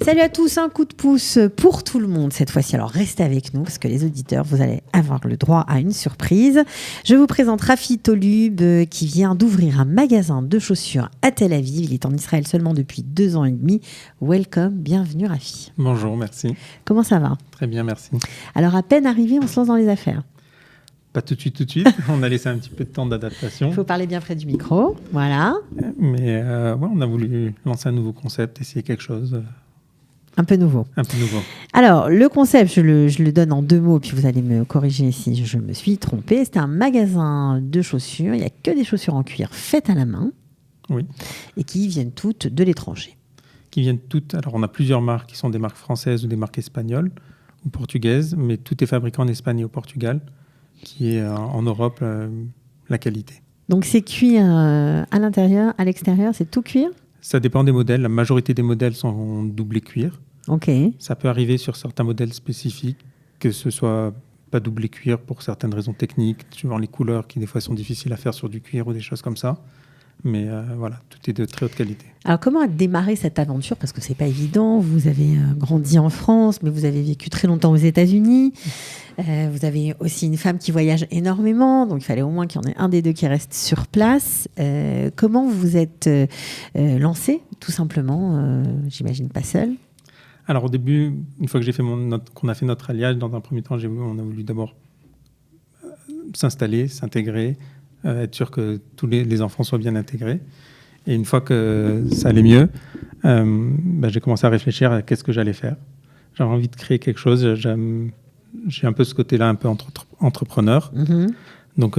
Salut à tous, un coup de pouce pour tout le monde cette fois-ci. Alors restez avec nous parce que les auditeurs, vous allez avoir le droit à une surprise. Je vous présente Rafi Tolub qui vient d'ouvrir un magasin de chaussures à Tel Aviv. Il est en Israël seulement depuis 2 ans et demi. Welcome, bienvenue Rafi. Bonjour, merci. Comment ça va ? Très bien, merci. Alors à peine arrivé, on se lance dans les affaires. Pas tout de suite. On a laissé un petit peu de temps d'adaptation. Il faut parler bien près du micro, voilà. Mais on a voulu lancer un nouveau concept, essayer quelque chose. Un peu nouveau. Alors, le concept, je le donne en 2 mots, puis vous allez me corriger si je me suis trompée. C'est un magasin de chaussures. Il n'y a que des chaussures en cuir faites à la main. Oui. Et qui viennent toutes de l'étranger. Qui viennent toutes. Alors, on a plusieurs marques qui sont des marques françaises ou des marques espagnoles ou portugaises, mais tout est fabriqué en Espagne et au Portugal, qui est en Europe la qualité. Donc, c'est cuir à l'intérieur, à l'extérieur, c'est tout cuir ? Ça dépend des modèles. La majorité des modèles sont en doublé cuir. Ok. Ça peut arriver sur certains modèles spécifiques que ce soit pas doublé cuir pour certaines raisons techniques, suivant les couleurs qui des fois sont difficiles à faire sur du cuir ou des choses comme ça. Mais voilà, tout est de très haute qualité. Alors comment a démarré cette aventure ? Parce que c'est pas évident. Vous avez grandi en France, mais vous avez vécu très longtemps aux États-Unis. Vous avez aussi une femme qui voyage énormément, donc il fallait au moins qu'il y en ait un des deux qui reste sur place. Comment vous vous êtes lancé, tout simplement j'imagine pas seul. Alors au début, une fois que j'ai fait qu'on a fait notre alliage, dans un premier temps, on a voulu d'abord s'installer, s'intégrer, être sûr que tous les enfants soient bien intégrés. Et une fois que ça allait mieux, j'ai commencé à réfléchir à qu'est-ce que j'allais faire. J'avais envie de créer quelque chose. J'ai un peu ce côté-là, un peu entrepreneur. Mm-hmm. Donc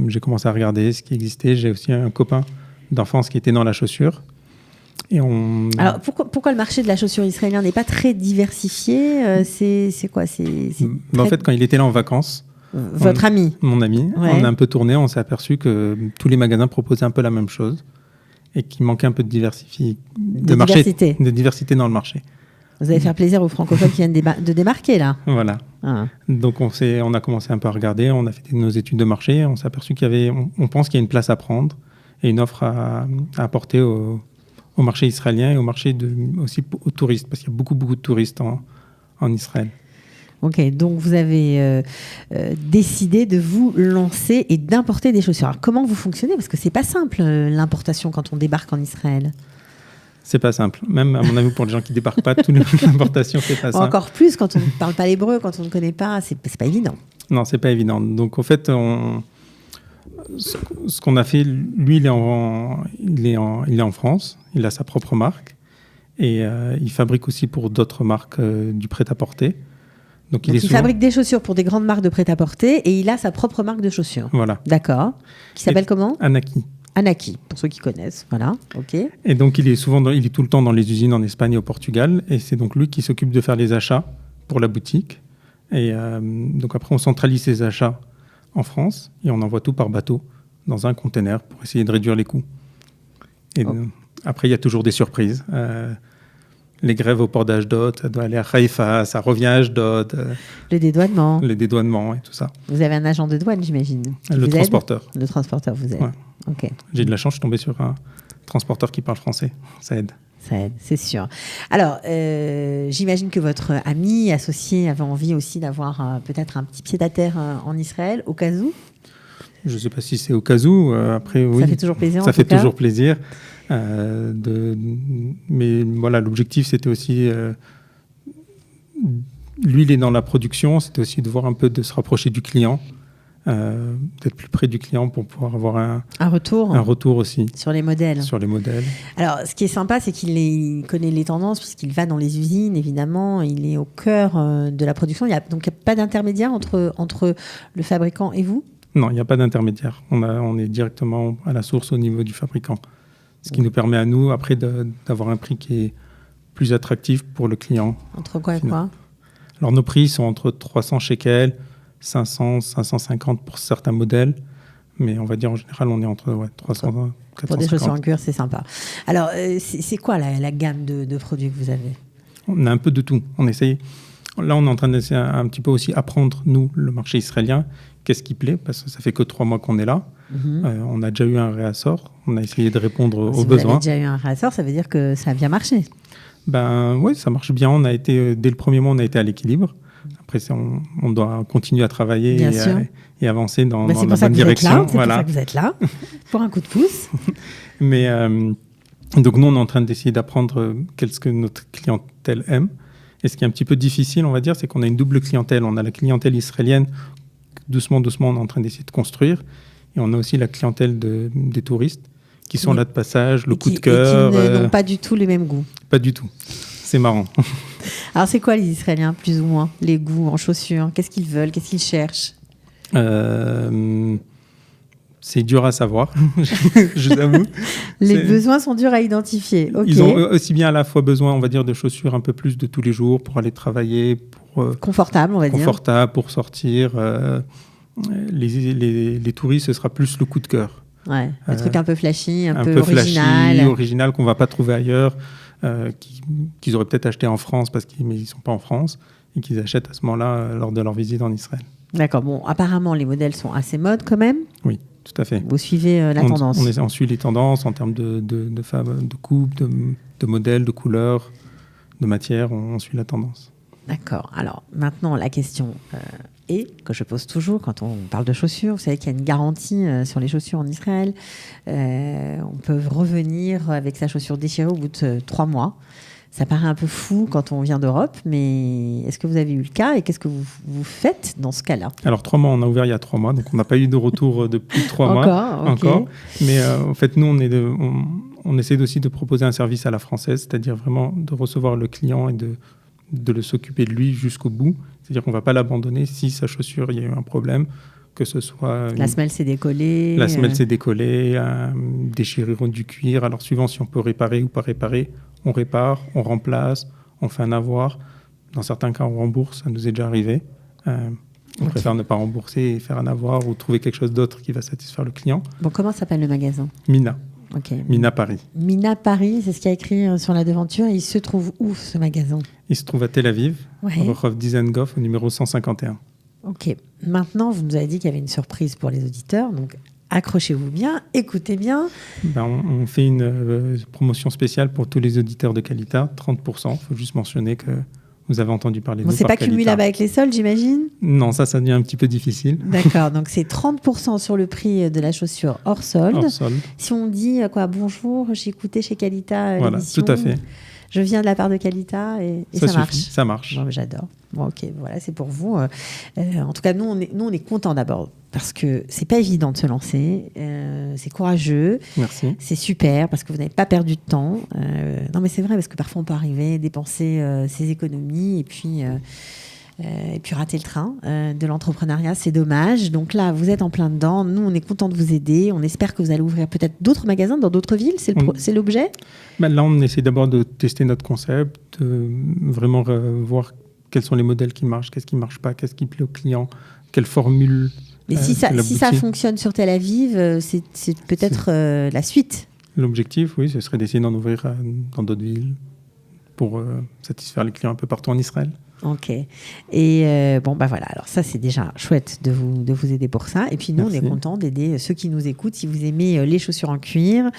j'ai commencé à regarder ce qui existait. J'ai aussi un copain d'enfance qui était dans la chaussure. Alors pourquoi le marché de la chaussure israélien n'est pas très diversifié ? C'est quoi ? En fait, quand il était là en vacances, votre ami ? Mon ami, ouais. On a un peu tourné, on s'est aperçu que tous les magasins proposaient un peu la même chose et qu'il manquait un peu de diversité dans le marché. Vous allez faire plaisir aux francophones qui viennent de démarquer là. Voilà. Ah. Donc on a commencé un peu à regarder, on a fait nos études de marché, on s'est aperçu on pense qu'il y a une place à prendre et une offre à apporter au marché israélien et au marché aussi aux touristes, parce qu'il y a beaucoup de touristes en Israël. Ok, donc vous avez décidé de vous lancer et d'importer des chaussures. Alors comment vous fonctionnez ? Parce que c'est pas simple l'importation quand on débarque en Israël. C'est pas simple. Même à mon avis pour les gens qui débarquent pas, toute l'importation c'est pas simple. Encore plus quand on ne parle pas l'hébreu, quand on ne connaît pas, c'est pas évident. Non, c'est pas évident. Donc en fait, ce qu'on a fait, lui il est en France, il a sa propre marque et il fabrique aussi pour d'autres marques du prêt-à-porter. Donc il fabrique des chaussures pour des grandes marques de prêt-à-porter et il a sa propre marque de chaussures. Voilà. D'accord. Qui s'appelle comment ? Anaki, pour ceux qui connaissent. Voilà. Ok. Et donc il est tout le temps dans les usines en Espagne et au Portugal et c'est donc lui qui s'occupe de faire les achats pour la boutique. Et donc après on centralise ces achats en France et on envoie tout par bateau dans un container pour essayer de réduire les coûts. Et après il y a toujours des surprises. Les grèves au port d'Ashdod, ça doit aller à Haïfa, ça revient à Ashdod. Les dédouanements et tout ça. Vous avez un agent de douane, j'imagine. Le transporteur. Le transporteur vous aide. Ouais. Ok. J'ai de la chance, je suis tombé sur un transporteur qui parle français. Ça aide. Ça aide, c'est sûr. Alors, j'imagine que votre ami associé avait envie aussi d'avoir peut-être un petit pied-à-terre en Israël, au cas où. Je ne sais pas si c'est au cas où. Après, oui. Ça fait toujours plaisir. Ça fait toujours plaisir. Mais voilà, l'objectif, c'était aussi... lui, il est dans la production. C'était aussi de voir un peu, de se rapprocher du client. D'être plus près du client pour pouvoir avoir un retour aussi. Sur les modèles. Alors, ce qui est sympa, c'est qu'il connaît les tendances puisqu'il va dans les usines, évidemment. Il est au cœur de la production. Donc, il n'y a pas d'intermédiaire entre le fabricant et vous ? Non, il n'y a pas d'intermédiaire. On est directement à la source au niveau du fabricant. Ce qui nous permet à nous, après, d'avoir un prix qui est plus attractif pour le client. Entre quoi et quoi ? Alors, nos prix sont entre 300 shekels, 500, 550 pour certains modèles. Mais on va dire, en général, on est entre 300 et 450. Pour des chaussures en cuir, c'est sympa. Alors, c'est quoi la gamme de produits que vous avez ? On a un peu de tout. On essaye. Là, on est en train d'essayer un petit peu aussi apprendre, nous, le marché israélien, qu'est-ce qui plaît, parce que ça fait que 3 mois qu'on est là. On a déjà eu un réassort. On a essayé de répondre aux besoins. Vous avez déjà eu un réassort, ça veut dire que ça a bien marché. Oui, ça marche bien. On a été, dès le premier mois, on a été à l'équilibre. Après, on doit continuer à travailler et avancer dans la bonne direction. C'est pour ça que vous êtes là, pour un coup de pouce. Mais donc, nous, on est en train d'essayer d'apprendre qu'est-ce que notre clientèle aime. Et ce qui est un petit peu difficile, on va dire, c'est qu'on a une double clientèle. On a la clientèle israélienne, doucement, on est en train d'essayer de construire. Et on a aussi la clientèle des touristes qui sont là de passage, le coup de cœur. Et qui n'ont pas du tout les mêmes goûts. Pas du tout. C'est marrant. Alors, c'est quoi les Israéliens, plus ou moins, les goûts en chaussures? Qu'est-ce qu'ils veulent? Qu'est-ce qu'ils cherchent? C'est dur à savoir, je t'avoue. Les besoins sont durs à identifier. Okay. Ils ont aussi bien à la fois besoin, on va dire, de chaussures un peu plus de tous les jours pour aller travailler, pour confortable, on va dire. Confortable pour sortir. Les touristes, ce sera plus le coup de cœur. Ouais, un truc un peu flashy, un peu original. Original qu'on ne va pas trouver ailleurs, qu'ils auraient peut-être acheté en France mais ils ne sont pas en France et qu'ils achètent à ce moment-là lors de leur visite en Israël. D'accord. Bon, apparemment, les modèles sont assez mode quand même. Oui, tout à fait. Vous suivez la tendance. On suit les tendances en termes de coupe, de modèles, de couleurs, de matière. On suit la tendance. D'accord. Alors, maintenant, la question que je pose toujours quand on parle de chaussures. Vous savez qu'il y a une garantie sur les chaussures en Israël. On peut revenir avec sa chaussure déchirée au bout de 3 mois. Ça paraît un peu fou quand on vient d'Europe, mais est-ce que vous avez eu le cas et qu'est-ce que vous faites dans ce cas-là? Alors, 3 mois, on a ouvert il y a 3 mois, donc on n'a pas eu de retour de plus de 3 mois encore. Mais en fait, nous, on essaie aussi de proposer un service à la française, c'est-à-dire vraiment de recevoir le client et de le s'occuper de lui jusqu'au bout. C'est-à-dire qu'on ne va pas l'abandonner si sa chaussure, il y a eu un problème, que ce soit... La semelle s'est décollée. La semelle s'est décollée, déchirure du cuir. Alors, suivant si on peut réparer ou pas réparer, on répare, on remplace, on fait un avoir. Dans certains cas, on rembourse, ça nous est déjà arrivé. On préfère ne pas rembourser et faire un avoir ou trouver quelque chose d'autre qui va satisfaire le client. Bon, comment s'appelle le magasin? Mina. Okay. Mina Paris. Mina Paris, c'est ce qu'il y a écrit sur la devanture. Il se trouve où, ce magasin? Il se trouve à Tel Aviv, Rehov Dizengoff, au numéro 151. Ok. Maintenant, vous nous avez dit qu'il y avait une surprise pour les auditeurs. Donc, accrochez-vous bien, écoutez bien. On fait une promotion spéciale pour tous les auditeurs de Qualita, 30%. Il faut juste mentionner que vous avez entendu parler de nous. C'est pas cumulable avec les soldes, j'imagine? Non, ça devient un petit peu difficile. D'accord, donc c'est 30% sur le prix de la chaussure hors solde. Si on dit bonjour, j'ai écouté chez Qualita l'émission. Tout à fait. Je viens de la part de Qualita et ça marche. Ça marche. Bon, j'adore. Bon, ok, voilà, c'est pour vous. En tout cas, nous, on est contents d'abord parce que c'est pas évident de se lancer. C'est courageux. Merci. C'est super parce que vous n'avez pas perdu de temps. Non, mais c'est vrai parce que parfois on peut arriver, dépenser ses économies et puis rater le train de l'entrepreneuriat. C'est dommage. Donc là, vous êtes en plein dedans. Nous, on est contents de vous aider. On espère que vous allez ouvrir peut-être d'autres magasins dans d'autres villes. C'est l'objet. Là, on essaie d'abord de tester notre concept, de vraiment voir quels sont les modèles qui marchent, qu'est-ce qui ne marche pas, qu'est-ce qui plaît aux clients, quelle formule. Mais si ça fonctionne sur Tel Aviv, c'est peut-être la suite. L'objectif, oui, ce serait d'essayer d'en ouvrir dans d'autres villes pour satisfaire les clients un peu partout en Israël. Ok. Et voilà. Alors ça, c'est déjà chouette de vous aider pour ça. Et puis nous, Merci. On est contents d'aider ceux qui nous écoutent. Si vous aimez les chaussures en cuir,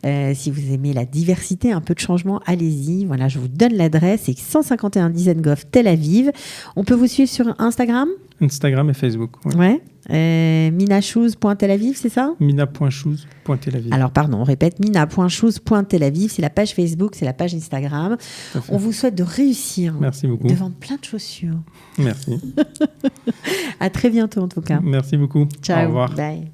si vous aimez la diversité, un peu de changement, allez-y. Voilà, je vous donne l'adresse. C'est 151 Dizengoff, Tel Aviv. On peut vous suivre sur Instagram et Facebook. Ouais. Minashoes.Tel Aviv, c'est ça? Mina.shoes.Tel Aviv. Alors, pardon, on répète, mina.shoes.Tel Aviv, c'est la page Facebook, c'est la page Instagram. On vous souhaite de réussir. Merci beaucoup. De vendre plein de chaussures. Merci. À très bientôt, en tout cas. Merci beaucoup. Ciao. Au revoir. Bye.